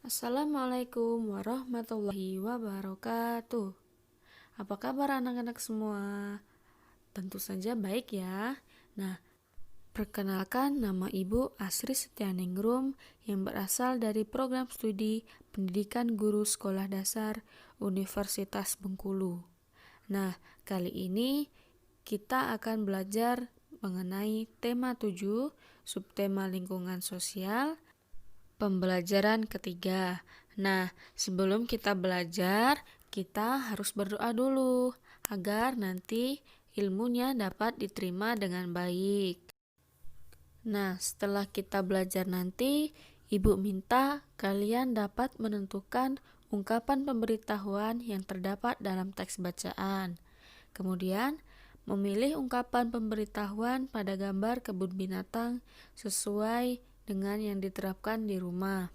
Assalamualaikum warahmatullahi wabarakatuh. Apa kabar anak-anak semua? Tentu saja baik ya. Nah, perkenalkan nama Ibu Asri Setianingrum yang berasal dari program studi Pendidikan Guru Sekolah Dasar Universitas Bengkulu. Nah, kali ini kita akan belajar mengenai tema 7, subtema lingkungan sosial, pembelajaran ketiga. Nah, sebelum kita belajar, kita harus berdoa dulu agar nanti ilmunya dapat diterima dengan baik. Nah, setelah kita belajar nanti, Ibu minta kalian dapat menentukan ungkapan pemberitahuan yang terdapat dalam teks bacaan. Kemudian, memilih ungkapan pemberitahuan pada gambar kebun binatang sesuai dengan yang diterapkan di rumah.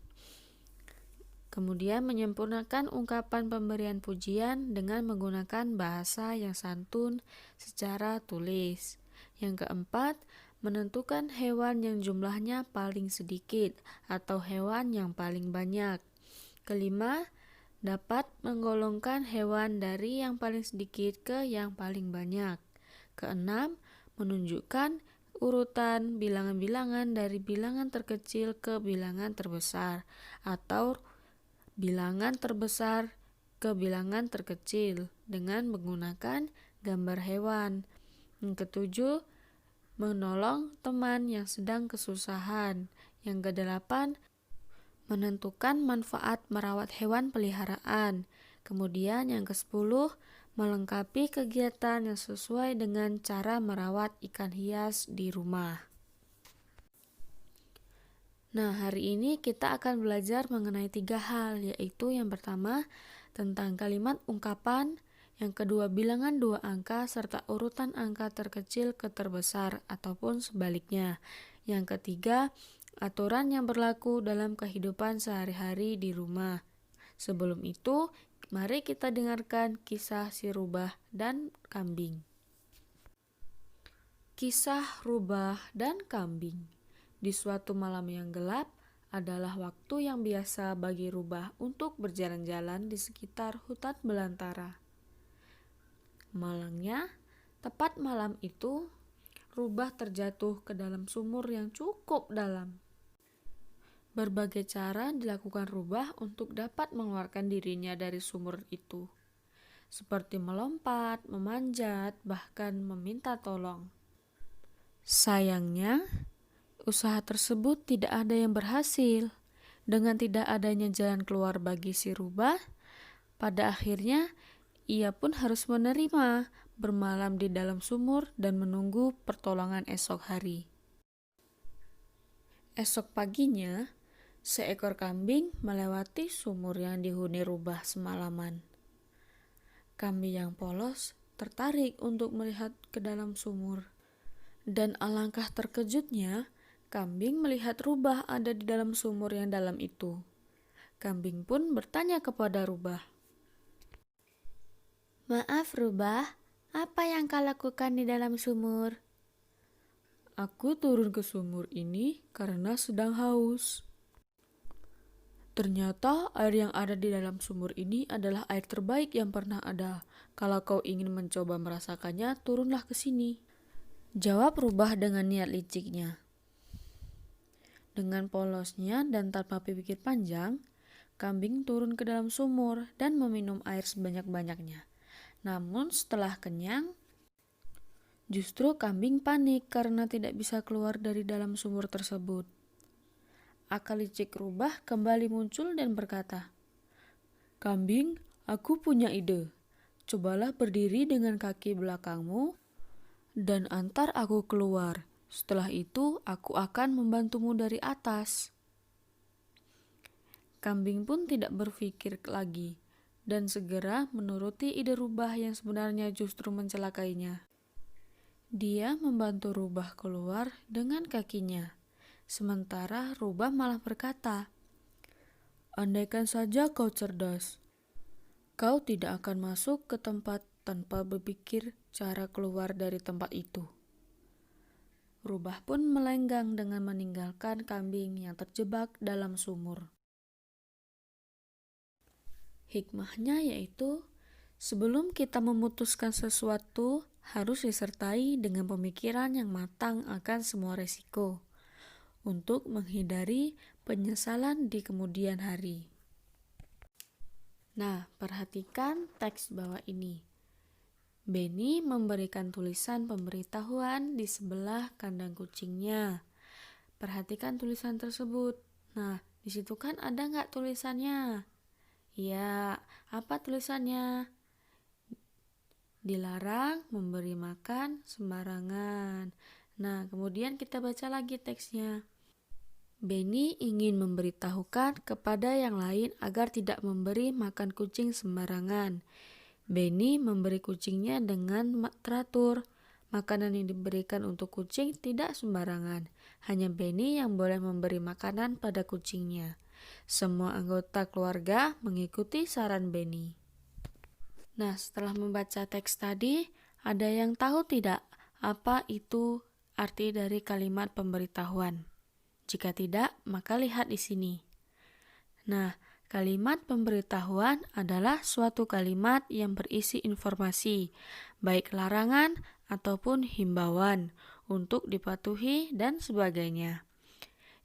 Kemudian menyempurnakan ungkapan pemberian pujian dengan menggunakan bahasa yang santun secara tulis. Yang keempat, menentukan hewan yang jumlahnya paling sedikit atau hewan yang paling banyak. Kelima, dapat menggolongkan hewan dari yang paling sedikit ke yang paling banyak. Keenam, menunjukkan urutan bilangan-bilangan dari bilangan terkecil ke bilangan terbesar atau bilangan terbesar ke bilangan terkecil dengan menggunakan gambar hewan. Yang ketujuh, menolong teman yang sedang kesusahan. Yang kedelapan, menentukan manfaat merawat hewan peliharaan. Kemudian yang ke-10, melengkapi kegiatan yang sesuai dengan cara merawat ikan hias di rumah. Nah, hari ini kita akan belajar mengenai 3 hal, yaitu yang pertama, tentang kalimat ungkapan, yang kedua, bilangan 2 angka, serta urutan angka terkecil ke terbesar, ataupun sebaliknya. Yang ketiga, aturan yang berlaku dalam kehidupan sehari-hari di rumah. Sebelum itu, mari kita dengarkan kisah si rubah dan kambing. Kisah rubah dan kambing. Di suatu malam yang gelap, adalah waktu yang biasa bagi rubah untuk berjalan-jalan di sekitar hutan belantara. Malangnya, tepat malam itu, rubah terjatuh ke dalam sumur yang cukup dalam. Berbagai cara dilakukan rubah untuk dapat mengeluarkan dirinya dari sumur itu, seperti melompat, memanjat, bahkan meminta tolong. Sayangnya, usaha tersebut tidak ada yang berhasil. Dengan tidak adanya jalan keluar bagi si rubah, pada akhirnya ia pun harus menerima bermalam di dalam sumur dan menunggu pertolongan esok hari. Esok paginya, seekor kambing melewati sumur yang dihuni rubah semalaman. Kambing yang polos tertarik untuk melihat ke dalam sumur. Dan alangkah terkejutnya, kambing melihat rubah ada di dalam sumur yang dalam itu. Kambing pun bertanya kepada rubah, "Maaf rubah, apa yang kau lakukan di dalam sumur?" "Aku turun ke sumur ini karena sedang haus. Ternyata air yang ada di dalam sumur ini adalah air terbaik yang pernah ada. Kalau kau ingin mencoba merasakannya, turunlah ke sini," jawab rubah dengan niat liciknya. Dengan polosnya dan tanpa pikir panjang, kambing turun ke dalam sumur dan meminum air sebanyak-banyaknya. Namun setelah kenyang, justru kambing panik karena tidak bisa keluar dari dalam sumur tersebut. Akal licik rubah kembali muncul dan berkata, "Kambing, aku punya ide. Cobalah berdiri dengan kaki belakangmu dan antar aku keluar. Setelah itu, aku akan membantumu dari atas." Kambing pun tidak berpikir lagi dan segera menuruti ide rubah yang sebenarnya justru mencelakainya. Dia membantu rubah keluar dengan kakinya, sementara rubah malah berkata, "Andaikan saja kau cerdas, kau tidak akan masuk ke tempat tanpa berpikir cara keluar dari tempat itu." Rubah pun melenggang dengan meninggalkan kambing yang terjebak dalam sumur. Hikmahnya yaitu sebelum kita memutuskan sesuatu harus disertai dengan pemikiran yang matang akan semua resiko untuk menghindari penyesalan di kemudian hari. Nah, perhatikan teks bawah ini. Benny memberikan tulisan pemberitahuan di sebelah kandang kucingnya. Perhatikan tulisan tersebut. Nah, di situ kan ada nggak tulisannya? Ya, apa tulisannya? Dilarang memberi makan sembarangan. Nah, kemudian kita baca lagi teksnya. Benny ingin memberitahukan kepada yang lain agar tidak memberi makan kucing sembarangan. Benny memberi kucingnya dengan teratur. Makanan yang diberikan untuk kucing tidak sembarangan. Hanya Benny yang boleh memberi makanan pada kucingnya. Semua anggota keluarga mengikuti saran Benny. Nah, setelah membaca teks tadi, ada yang tahu tidak apa itu arti dari kalimat pemberitahuan? Jika tidak, maka lihat di sini. Nah, kalimat pemberitahuan adalah suatu kalimat yang berisi informasi, baik larangan ataupun himbauan untuk dipatuhi dan sebagainya,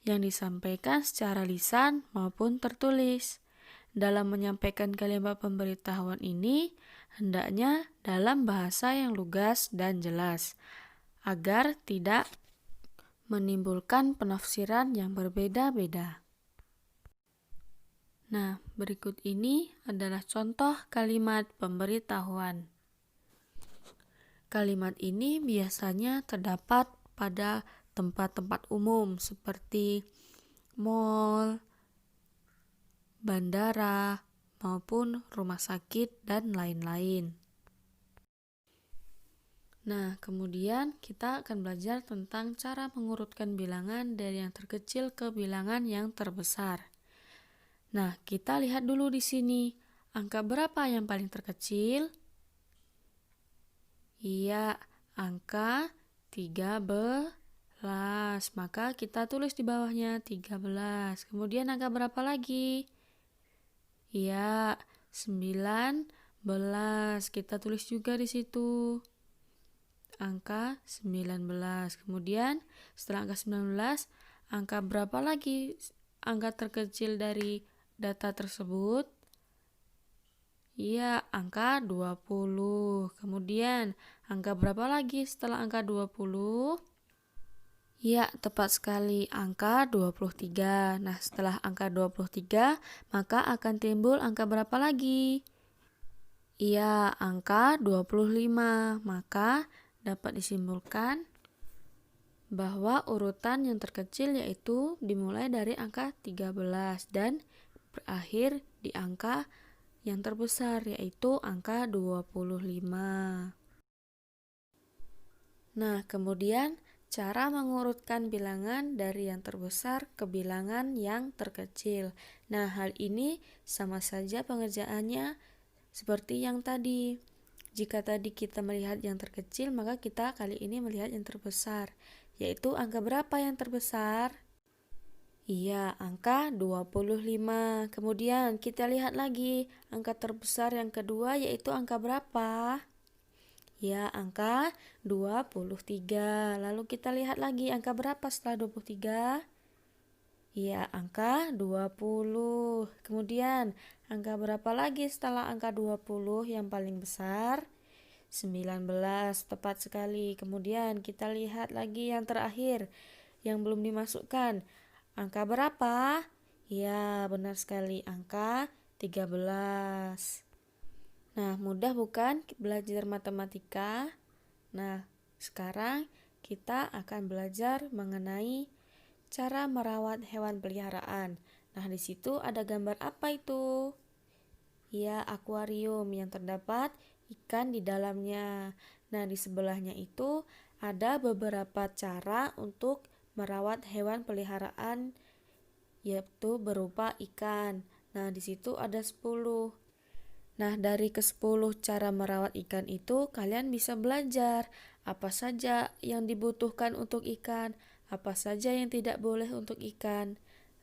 yang disampaikan secara lisan maupun tertulis. Dalam menyampaikan kalimat pemberitahuan ini, hendaknya dalam bahasa yang lugas dan jelas, agar tidak menimbulkan penafsiran yang berbeda-beda. Nah, berikut ini adalah contoh kalimat pemberitahuan. Kalimat ini biasanya terdapat pada tempat-tempat umum seperti mal, bandara, maupun rumah sakit dan lain-lain. Nah, kemudian kita akan belajar tentang cara mengurutkan bilangan dari yang terkecil ke bilangan yang terbesar. Nah, kita lihat dulu di sini. Angka berapa yang paling terkecil? Iya, angka 13. Maka kita tulis di bawahnya 13. Kemudian angka berapa lagi? Iya, 19. Kita tulis juga di situ. Angka 19. Kemudian setelah angka 19, angka berapa lagi angka terkecil dari data tersebut? Iya, angka 20. Kemudian angka berapa lagi setelah angka 20? Ya, tepat sekali, angka 23. Nah, setelah angka 23, maka akan timbul angka berapa lagi? Iya, angka 25. Maka dapat disimpulkan bahwa urutan yang terkecil yaitu dimulai dari angka 13 dan berakhir di angka yang terbesar yaitu angka 25. Nah, kemudian cara mengurutkan bilangan dari yang terbesar ke bilangan yang terkecil. Nah, hal ini sama saja pengerjaannya seperti yang tadi. Jika tadi kita melihat yang terkecil, maka kita kali ini melihat yang terbesar, yaitu angka berapa yang terbesar? Iya, angka 25. Kemudian kita lihat lagi angka terbesar yang kedua yaitu angka berapa? Ya, angka 23. Lalu kita lihat lagi angka berapa setelah 23? Ya, angka 20. Kemudian angka berapa lagi setelah angka 20 yang paling besar? 19, tepat sekali. Kemudian kita lihat lagi yang terakhir yang belum dimasukkan. Angka berapa? Ya, benar sekali, angka 13. Nah, mudah bukan belajar matematika? Nah, sekarang kita akan belajar mengenai cara merawat hewan peliharaan. Nah, di situ ada gambar apa itu? Ya, akuarium yang terdapat ikan di dalamnya. Nah, di sebelahnya itu ada beberapa cara untuk merawat hewan peliharaan, yaitu berupa ikan. Nah, di situ ada 10. Nah, dari ke-10 cara merawat ikan itu, kalian bisa belajar apa saja yang dibutuhkan untuk ikan, apa saja yang tidak boleh untuk ikan.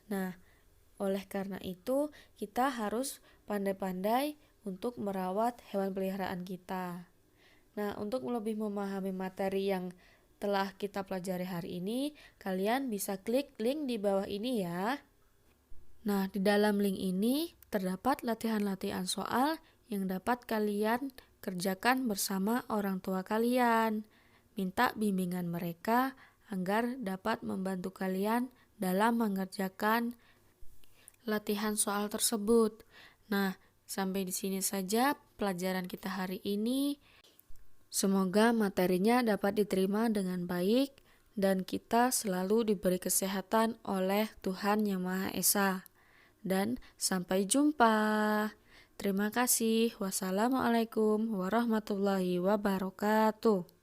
Nah, Oleh karena itu, kita harus pandai-pandai untuk merawat hewan peliharaan kita. Nah, untuk lebih memahami materi yang telah kita pelajari hari ini, kalian bisa klik link di bawah ini ya. Nah, di dalam link ini terdapat latihan-latihan soal yang dapat kalian kerjakan bersama orang tua kalian. Minta bimbingan mereka agar dapat membantu kalian dalam mengerjakan latihan soal tersebut. Nah, sampai di sini saja pelajaran kita hari ini. Semoga materinya dapat diterima dengan baik dan kita selalu diberi kesehatan oleh Tuhan Yang Maha Esa. Dan sampai jumpa. Terima kasih. Wassalamualaikum warahmatullahi wabarakatuh.